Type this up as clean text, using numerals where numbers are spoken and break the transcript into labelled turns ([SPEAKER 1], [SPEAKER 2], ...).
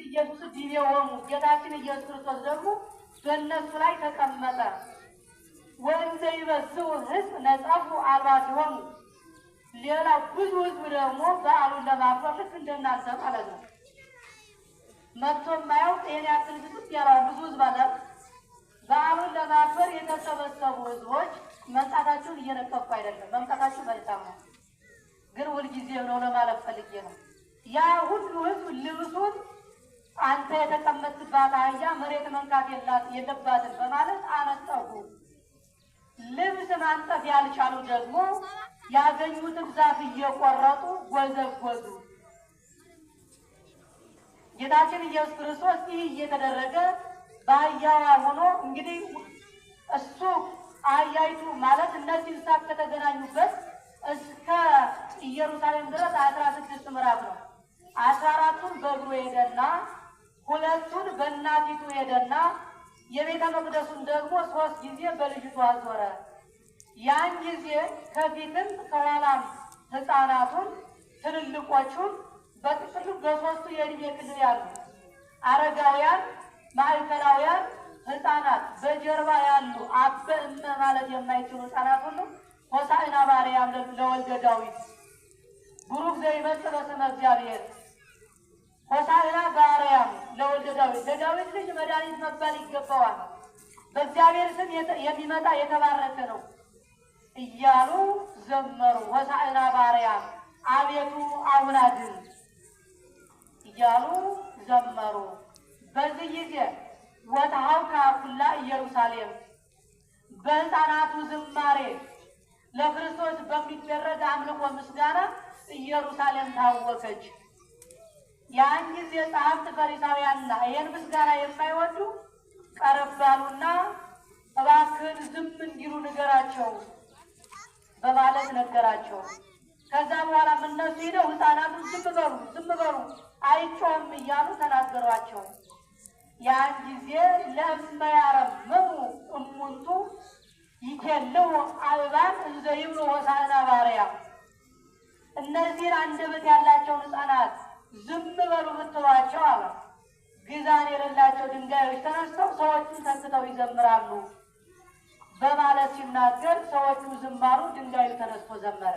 [SPEAKER 1] ኢየሱስ ዲቤወሙ ጌታችን ኢየሱስ ክርስቶስ ደግሞ በእነሱ ላይ ተቀመጠ። ወንዘ ይበስው ሕዝብ ነጸፉ አልባሲሆሙ ሌላ ብዙ ሕዝብ ደግሞ በዓሉን ለማክበር ልክ እንደናንተ ማለት ነው መጥቶ የማያውቅ ይሄን ያክል ግጥም ያለው ብዙ ሕዝብ አለ። በዓሉን ለማክበር የተሰበሰቡ ሕዝቦች መምጣታቸውን እየነቀፉ አይደለም፣ መምጣታቸው መልካም ነው፣ ግን ሁልጊዜ ነው ለማለት ፈልጌ ነው። ያ ሁሉ ሕዝብ ልብሱን አንተ የተቀመጥባት አህያ መሬት መንካት የለባትም በማለት አነጠፉ። ልብስ ማንጠፍ ያልቻሉ ደግሞ ያገኙትን ዛፍ እየቆረጡ ጎዘጎዙ። ጌታችን ኢየሱስ ክርስቶስ ይህ እየተደረገ በአህያዋ ሆኖ እንግዲህ እሱ አህያይቱ ማለት እነዚህ እንስሳት ከተገናኙበት እስከ ኢየሩሳሌም ድረስ 16 ምዕራፍ ነው። 14ቱን በእግሩ ሄደና 2ቱን በእናቲቱ ሄደና የቤተ መቅደሱን ደግሞ 3 ጊዜ በልጅቷ አዞረ። ያን ጊዜ ከፊትም ከኋላም ሕፃናቱን ትልልቆቹን በጥቅሉ በ3ቱ የዕድሜ ክልል ያሉ አረጋውያን፣ ማዕከላውያን፣ ሕፃናት በጀርባ ያሉ አበ እመ ማለት የማይችሉ ሕፃናት ሁሉ ሆሳዕና በአርያም ለወልደ ዳዊት ቡሩክ ዘይመጽእ በስመ እግዚአብሔር ሆሳዕና በአርያም ለወልደ ዳዊት ለዳዊት ልጅ መድኃኒት መባል ይገባዋል፣ በእግዚአብሔር ስም የሚመጣ የተባረከ ነው እያሉ ዘመሩ። ሆሳዕና በአርያም አቤቱ አሁን አድን እያሉ ዘመሩ። በዚህ ጊዜ ወተሃውካ ኩላ ኢየሩሳሌም በሕፃናቱ ዝማሬ ለክርስቶስ በሚደረግ አምልኮ ምስጋና ኢየሩሳሌም ታወከች። ያን ጊዜ ጸሐፍት ፈሪሳውያንና ይህን ምስጋና የማይወዱ ቀረባሉና እባክህን ዝም እንዲሉ ንገራቸው በማለት ነገራቸው። ከዛ በኋላ እነሱ ሄደው ሕፃናቱን ዝም በሉ አይጮህም እያሉ ተናገሯቸው። ያን ጊዜ ለእመያረምሙ እሙንቱ ይኬልው አልባን እንዘ ይብሉ ሆሳዕና በአርያም እነዚህን አንደበት ያላቸውን ሕፃናት ዝም በሉ ብትሏቸው አለ ግዛን የሌላቸው ድንጋዮች ተነስተው ሰዎቹን ተክተው ይዘምራሉ በማለት ሲናገር ሰዎቹ ዝም አሉ። ድንጋዩ ተነስቶ ዘመረ።